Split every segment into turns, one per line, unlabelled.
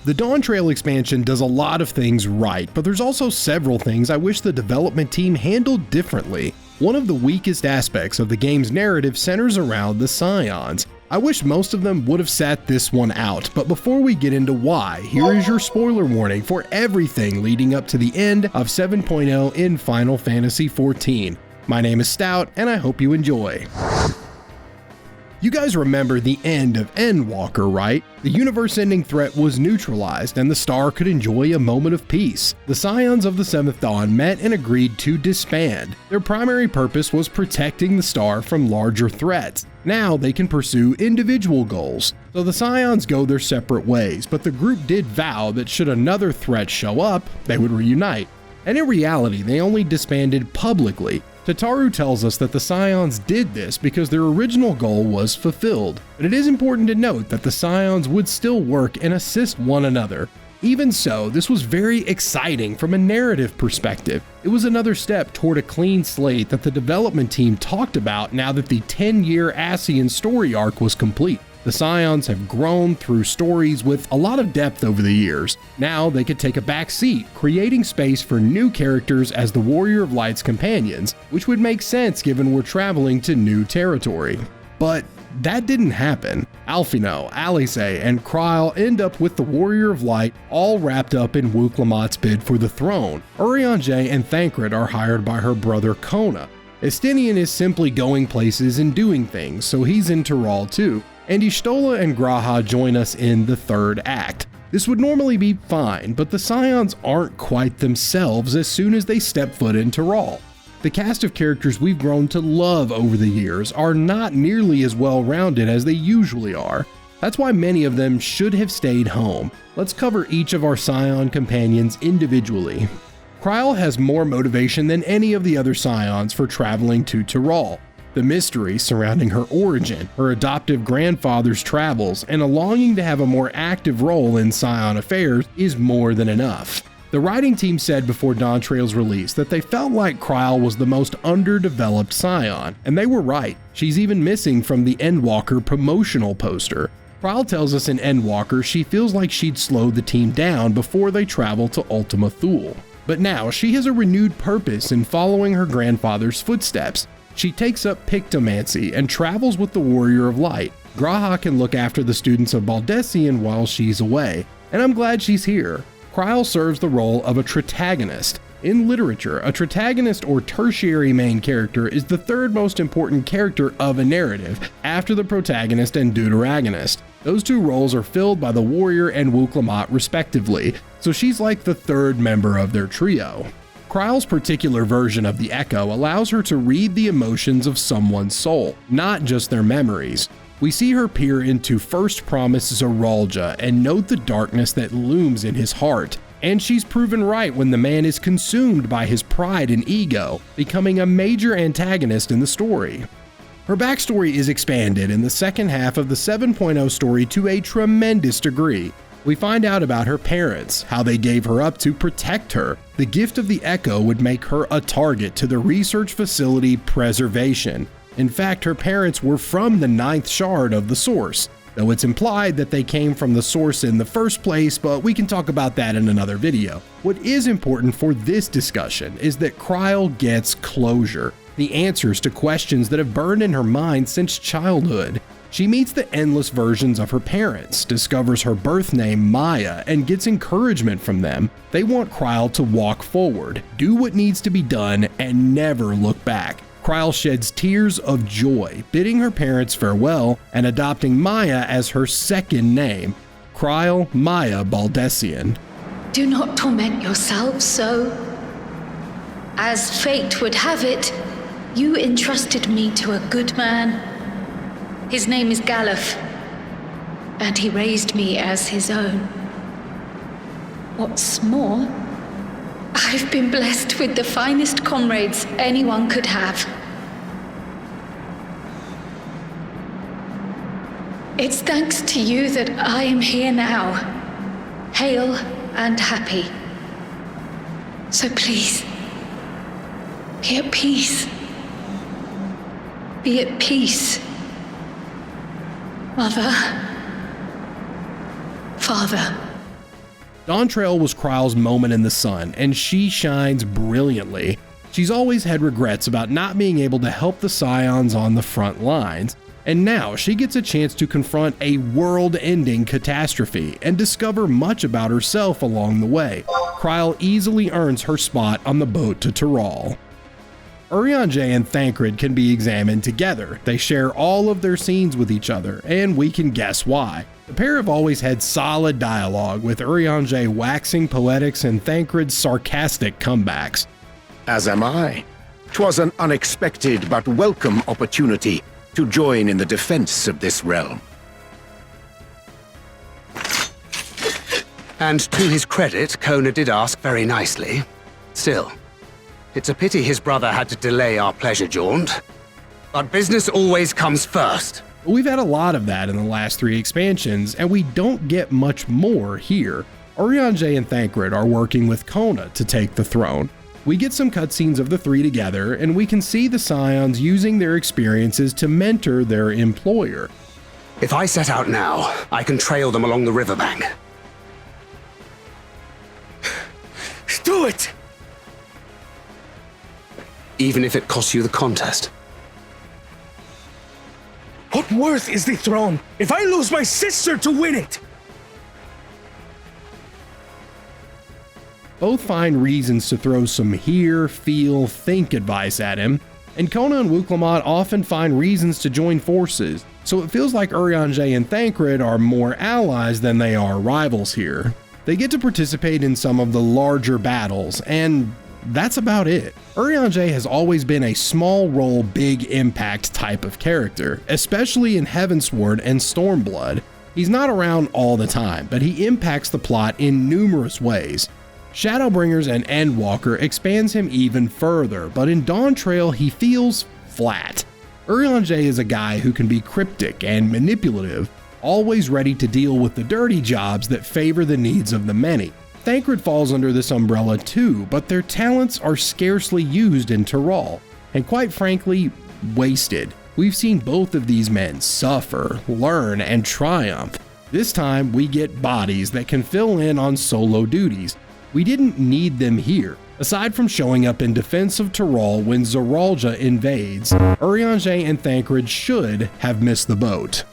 The Dawntrail expansion does a lot of things right, but there's also several things I wish the development team handled differently. One of the weakest aspects of the game's narrative centers around the Scions. I wish most of them would have sat this one out, but before we get into why, here is your spoiler warning for everything leading up to the end of 7.0 in Final Fantasy XIV. My name is Stout, and I hope you enjoy. You guys remember the end of Endwalker, right? The universe-ending threat was neutralized and the star could enjoy a moment of peace. The Scions of the Seventh Dawn met and agreed to disband. Their primary purpose was protecting the star from larger threats. Now they can pursue individual goals. So the Scions go their separate ways, but the group did vow that should another threat show up, they would reunite. And in reality, they only disbanded publicly. Tataru tells us that the Scions did this because their original goal was fulfilled, but it is important to note that the Scions would still work and assist one another. Even so, this was very exciting from a narrative perspective. It was another step toward a clean slate that the development team talked about now that the 10-year Ascian story arc was complete. The Scions have grown through stories with a lot of depth over the years. Now they could take a back seat, creating space for new characters as the Warrior of Light's companions, which would make sense given we're traveling to new territory. But that didn't happen. Alfino, Alice, and Klee end up with the Warrior of Light all wrapped up in Wuklamot's bid for the throne. Urianger and Thancred are hired by her brother Kona. Estinian is simply going places and doing things, so he's in Tural too. And Y'shtola and Graa join us in the third act. This would normally be fine, but the Scions aren't quite themselves as soon as they step foot in Tural. The cast of characters we've grown to love over the years are not nearly as well-rounded as they usually are. That's why many of them should have stayed home. Let's cover each of our Scion companions individually. Klee has more motivation than any of the other Scions for traveling to Tural. The mystery surrounding her origin, her adoptive grandfather's travels, and a longing to have a more active role in Scion affairs is more than enough. The writing team said before Dawntrail's release that they felt like Klee was the most underdeveloped Scion, and they were right. She's even missing from the Endwalker promotional poster. Klee tells us in Endwalker she feels like she'd slow the team down before they travel to Ultima Thule. But now she has a renewed purpose in following her grandfather's footsteps. She takes up Pictomancy and travels with the Warrior of Light. Graa can look after the students of Baldesion while she's away, and I'm glad she's here. Klee serves the role of a Tritagonist. In literature, a Tritagonist or tertiary main character is the third most important character of a narrative, after the protagonist and deuteragonist. Those two roles are filled by the Warrior and Wuklamot respectively, so she's like the third member of their trio. Kreel's particular version of the Echo allows her to read the emotions of someone's soul, not just their memories. We see her peer into First Promise Zeralja and note the darkness that looms in his heart. And she's proven right when the man is consumed by his pride and ego, becoming a major antagonist in the story. Her backstory is expanded in the second half of the 7.0 story to a tremendous degree. We find out about her parents, how they gave her up to protect her. The gift of the Echo would make her a target to the research facility Preservation. In fact, her parents were from the 9th shard of the Source, though it's implied that they came from the Source in the first place, but we can talk about that in another video. What is important for this discussion is that Klee gets closure, the answers to questions that have burned in her mind since childhood. She meets the endless versions of her parents, discovers her birth name Maya, and gets encouragement from them. They want Klee to walk forward, do what needs to be done, and never look back. Klee sheds tears of joy, bidding her parents farewell and adopting Maya as her second name, Klee Maya Baldesion.
Do not torment yourselves so. As fate would have it, you entrusted me to a good man. His name is Galuf, and he raised me as his own. What's more, I've been blessed with the finest comrades anyone could have. It's thanks to you that I am here now, hale and happy. So please, be at peace. Be at peace. Mother, Father.
Dawntrail was Kryl's moment in the sun, and she shines brilliantly. She's always had regrets about not being able to help the Scions on the front lines, and now she gets a chance to confront a world-ending catastrophe and discover much about herself along the way. Kryl easily earns her spot on the boat to Tural. Urianger and Thancred can be examined together. They share all of their scenes with each other, and we can guess why. The pair have always had solid dialogue, with Urianger waxing poetics and Thancred's sarcastic comebacks.
As am I. 'Twas an unexpected but welcome opportunity to join in the defense of this realm.
And to his credit, Kona did ask very nicely. Still, it's a pity his brother had to delay our pleasure jaunt. But business always comes first.
We've had a lot of that in the last 3 expansions, and we don't get much more here. Urianger and Thancred are working with Kona to take the throne. We get some cutscenes of the 3 together, and we can see the Scions using their experiences to mentor their employer.
If I set out now, I can trail them along the riverbank.
Do it!
Even if it costs you the contest.
What worth is the throne if I lose my sister to win it?
Both find reasons to throw some hear, feel, think advice at him, and Kona and Wuklamot often find reasons to join forces, so it feels like Urianger and Thancred are more allies than they are rivals here. They get to participate in some of the larger battles, and that's about it. Urianger has always been a small role, big impact type of character, especially in Heavensward and Stormblood. He's not around all the time, but he impacts the plot in numerous ways. Shadowbringers and Endwalker expands him even further, but in Dawntrail he feels flat. Urianger is a guy who can be cryptic and manipulative, always ready to deal with the dirty jobs that favor the needs of the many. Thancred falls under this umbrella too, but their talents are scarcely used in Tural, and quite frankly, wasted. We've seen both of these men suffer, learn, and triumph. This time we get bodies that can fill in on solo duties. We didn't need them here. Aside from showing up in defense of Tural when Zoraalja invades, Urianger and Thancred should have missed the boat.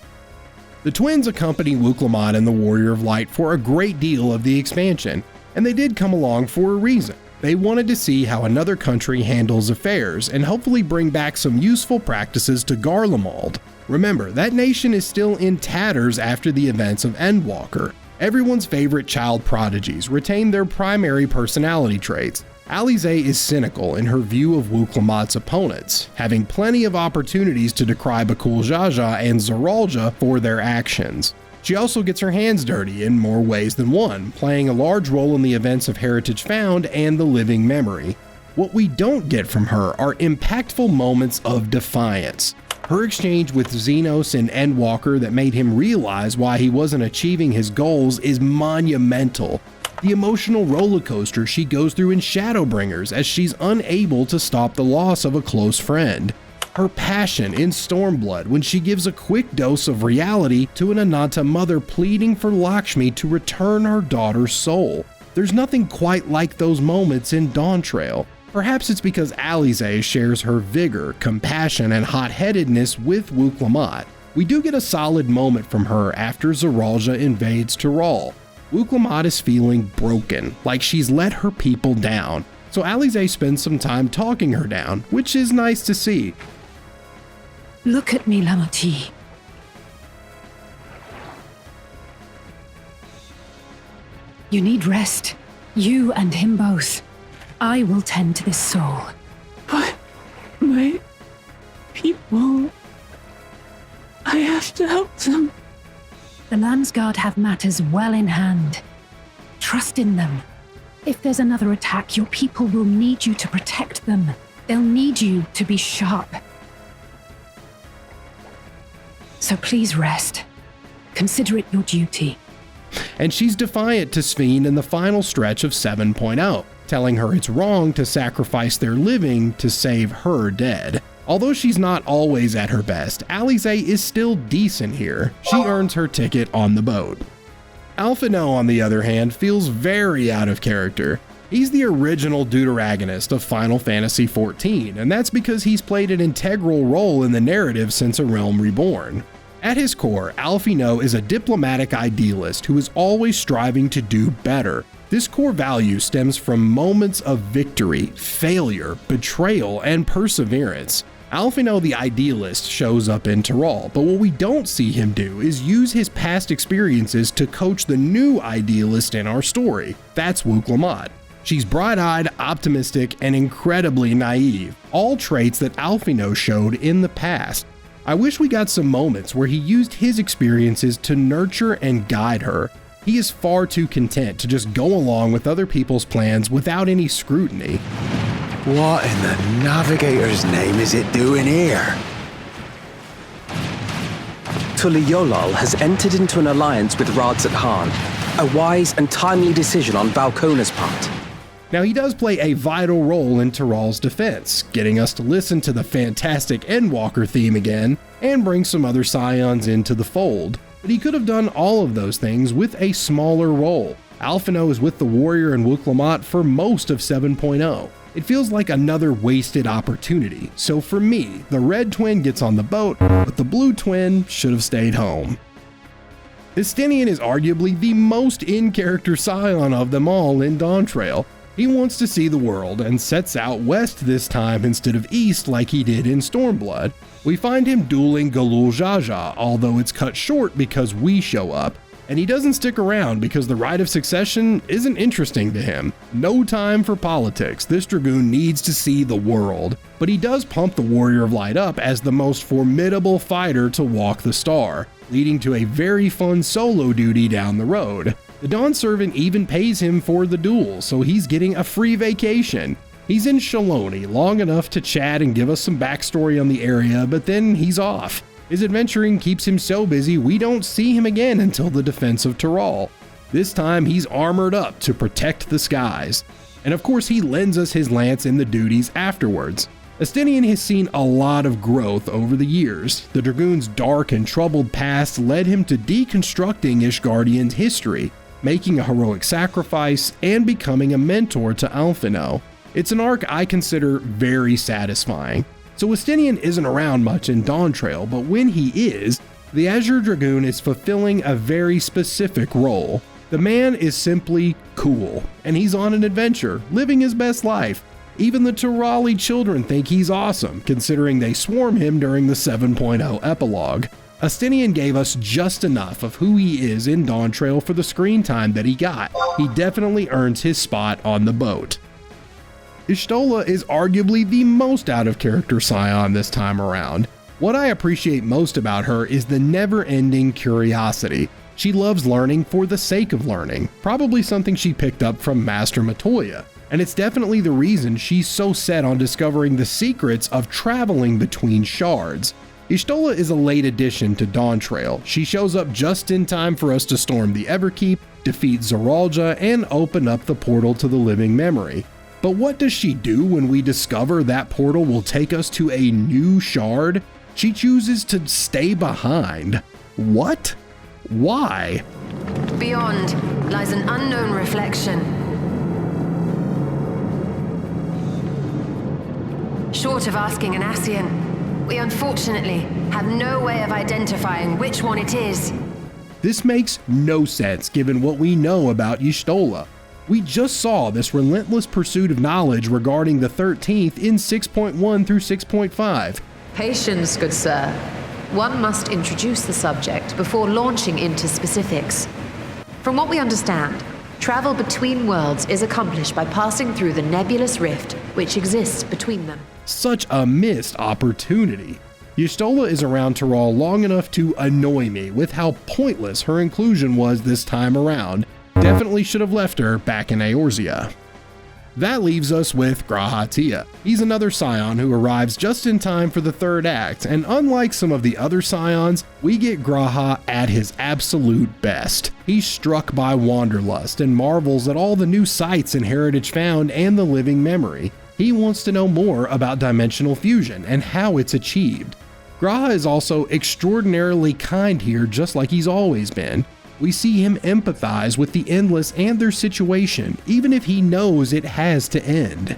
The twins accompany Wuklamot and the Warrior of Light for a great deal of the expansion, and they did come along for a reason. They wanted to see how another country handles affairs and hopefully bring back some useful practices to Garlemald. Remember, that nation is still in tatters after the events of Endwalker. Everyone's favorite child prodigies retain their primary personality traits. Alisaie is cynical in her view of Wuklamot's opponents, having plenty of opportunities to decry Bakul Jaja and Zoraalja for their actions. She also gets her hands dirty in more ways than one, playing a large role in the events of Heritage Found and the Living Memory. What we don't get from her are impactful moments of defiance. Her exchange with Xenos in Endwalker that made him realize why he wasn't achieving his goals is monumental. The emotional roller coaster she goes through in Shadowbringers as she's unable to stop the loss of a close friend. Her passion in Stormblood when she gives a quick dose of reality to an Ananta mother pleading for Lakshmi to return her daughter's soul. There's nothing quite like those moments in Dawntrail. Perhaps it's because Alisaie shares her vigor, compassion, and hot-headedness with Wuklamot. We do get a solid moment from her after Zoraalja invades Tural. Wuklamot is feeling broken, like she's let her people down, so Alisaie spends some time talking her down, which is nice to see.
Look at me, Lamati. You need rest. You and him both. I will tend to this soul.
But my people... I have to help them.
The Landsguard have matters well in hand. Trust in them. If there's another attack, your people will need you to protect them. They'll need you to be sharp. So please rest. Consider it your duty.
And she's defiant to Sphene in the final stretch of 7.0, telling her it's wrong to sacrifice their living to save her dead. Although she's not always at her best, Alisaie is still decent here. She earns her ticket on the boat. Alfino, on the other hand, feels very out of character. He's the original deuteragonist of Final Fantasy XIV, and that's because he's played an integral role in the narrative since A Realm Reborn. At his core, Alfino is a diplomatic idealist who is always striving to do better. This core value stems from moments of victory, failure, betrayal, and perseverance. Alfino the idealist shows up in Tural, but what we don't see him do is use his past experiences to coach the new idealist in our story. That's Wuk-Lamat. She's bright-eyed, optimistic, and incredibly naive, all traits that Alfino showed in the past. I wish we got some moments where he used his experiences to nurture and guide her. He is far too content to just go along with other people's plans without any scrutiny.
What in the Navigator's name is it doing here? Tuliolol has entered into an alliance with Rads at Han, a wise and timely decision on Valkona's part.
Now, he does play a vital role in Tural's defense, getting us to listen to the fantastic Endwalker theme again, and bring some other Scions into the fold. But he could have done all of those things with a smaller role. Alfino is with the warrior and Wuk-Lamat for most of 7.0. It feels like another wasted opportunity, so for me, the red twin gets on the boat, but the blue twin should have stayed home. Estinian is arguably the most in-character Scion of them all in Dawntrail. He wants to see the world and sets out west this time instead of east like he did in Stormblood. We find him dueling Galul Jaja, although it's cut short because we show up, and he doesn't stick around because the rite of succession isn't interesting to him. No time for politics, this Dragoon needs to see the world, but he does pump the Warrior of Light up as the most formidable fighter to walk the star, leading to a very fun solo duty down the road. The Dawn Servant even pays him for the duel, so he's getting a free vacation. He's in Shaloni long enough to chat and give us some backstory on the area, but then he's off. His adventuring keeps him so busy we don't see him again until the defense of Tural. This time he's armored up to protect the skies. And of course he lends us his lance in the duties afterwards. Estinian has seen a lot of growth over the years. The Dragoon's dark and troubled past led him to deconstructing Ishgardian's history, making a heroic sacrifice, and becoming a mentor to Alfino. It's an arc I consider very satisfying. So Estinian isn't around much in Dawntrail, but when he is, the Azure Dragoon is fulfilling a very specific role. The man is simply cool, and he's on an adventure, living his best life. Even the Turali children think he's awesome, considering they swarm him during the 7.0 epilogue. Estinian gave us just enough of who he is in Dawntrail for the screen time that he got. He definitely earns his spot on the boat. Y'shtola is arguably the most out-of-character Scion this time around. What I appreciate most about her is the never-ending curiosity. She loves learning for the sake of learning, probably something she picked up from Master Matoya, and it's definitely the reason she's so set on discovering the secrets of traveling between shards. Y'shtola is a late addition to Dawntrail. She shows up just in time for us to storm the Everkeep, defeat Zeralja, and open up the portal to the living memory. But what does she do when we discover that portal will take us to a new shard? She chooses to stay behind. What? Why?
Beyond lies an unknown reflection. Short of asking an Ascian, we unfortunately have no way of identifying which one it is.
This makes no sense given what we know about Y'shtola. We just saw this relentless pursuit of knowledge regarding the 13th in 6.1 through 6.5.
Patience, good sir. One must introduce the subject before launching into specifics. From what we understand, travel between worlds is accomplished by passing through the nebulous rift which exists between them.
Such a missed opportunity. Y'shtola is around Tural long enough to annoy me with how pointless her inclusion was this time around. Definitely should have left her back in Eorzea. That leaves us with Graa. He's another Scion who arrives just in time for the third act, and unlike some of the other Scions, we get Graa at his absolute best. He's struck by wanderlust and marvels at all the new sights and heritage found and the living memory. He wants to know more about dimensional fusion and how it's achieved. Graa is also extraordinarily kind here, just like he's always been. We see him empathize with the Endless and their situation, even if he knows it has to end.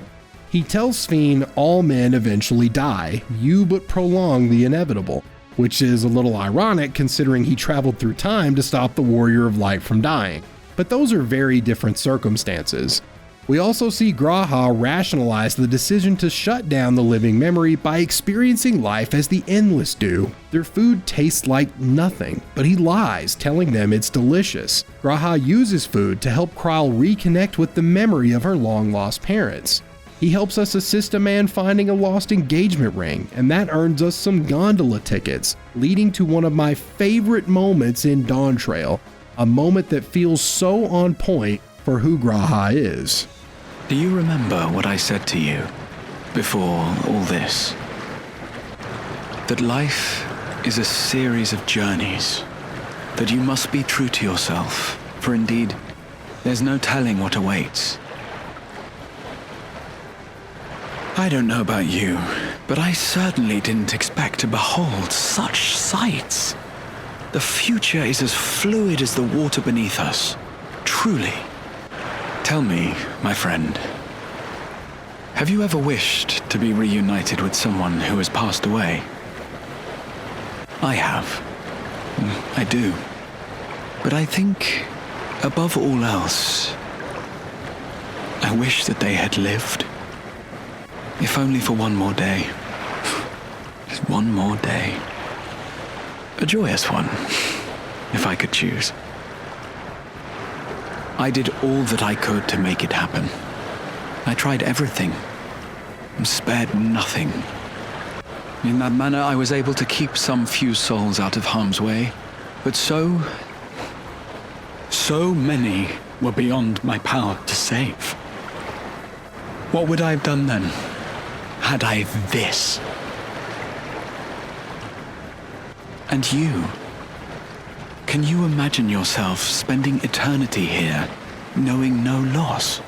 He tells Sphene all men eventually die, you but prolong the inevitable, which is a little ironic considering he traveled through time to stop the Warrior of Light from dying. But those are very different circumstances. We also see Graa rationalize the decision to shut down the living memory by experiencing life as the Endless do. Their food tastes like nothing, but he lies, telling them it's delicious. Graa uses food to help Krile reconnect with the memory of her long-lost parents. He helps us assist a man finding a lost engagement ring, and that earns us some gondola tickets, leading to one of my favorite moments in Dawntrail, a moment that feels so on point for who Graa is.
Do you remember what I said to you before all this? That life is a series of journeys, that you must be true to yourself, for indeed, there's no telling what awaits. I don't know about you, but I certainly didn't expect to behold such sights. The future is as fluid as the water beneath us, truly. Tell me, my friend, have you ever wished to be reunited with someone who has passed away? I have. I do. But I think, above all else, I wish that they had lived. If only for one more day. Just one more day. A joyous one, if I could choose. I did all that I could to make it happen. I tried everything, and spared nothing. In that manner, I was able to keep some few souls out of harm's way, but so many were beyond my power to save. What would I have done then, had I this? And you? Can you imagine yourself spending eternity here, knowing no loss?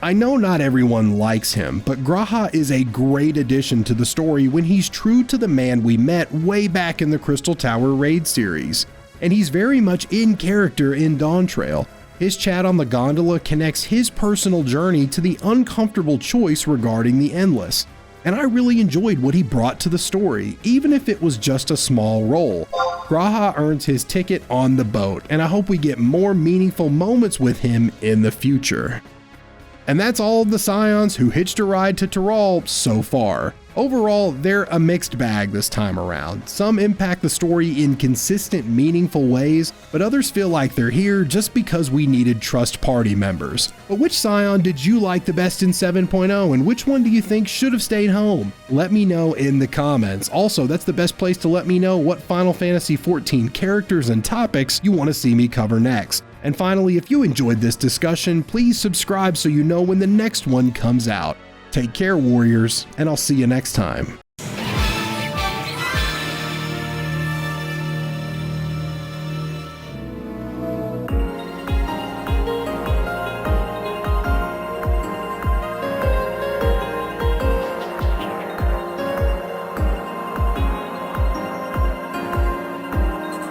I know not everyone likes him, but Graa is a great addition to the story when he's true to the man we met way back in the Crystal Tower raid series. And he's very much in character in Dawntrail. His chat on the gondola connects his personal journey to the uncomfortable choice regarding the Endless. And I really enjoyed what he brought to the story, even if it was just a small role. Graa earns his ticket on the boat, and I hope we get more meaningful moments with him in the future. And that's all of the Scions who hitched a ride to Tural so far. Overall, they're a mixed bag this time around. Some impact the story in consistent, meaningful ways, but others feel like they're here just because we needed trust party members. But which Scion did you like the best in 7.0, and which one do you think should have stayed home? Let me know in the comments. Also, that's the best place to let me know what Final Fantasy XIV characters and topics you want to see me cover next. And finally, if you enjoyed this discussion, please subscribe so you know when the next one comes out. Take care, warriors, and I'll see you next time.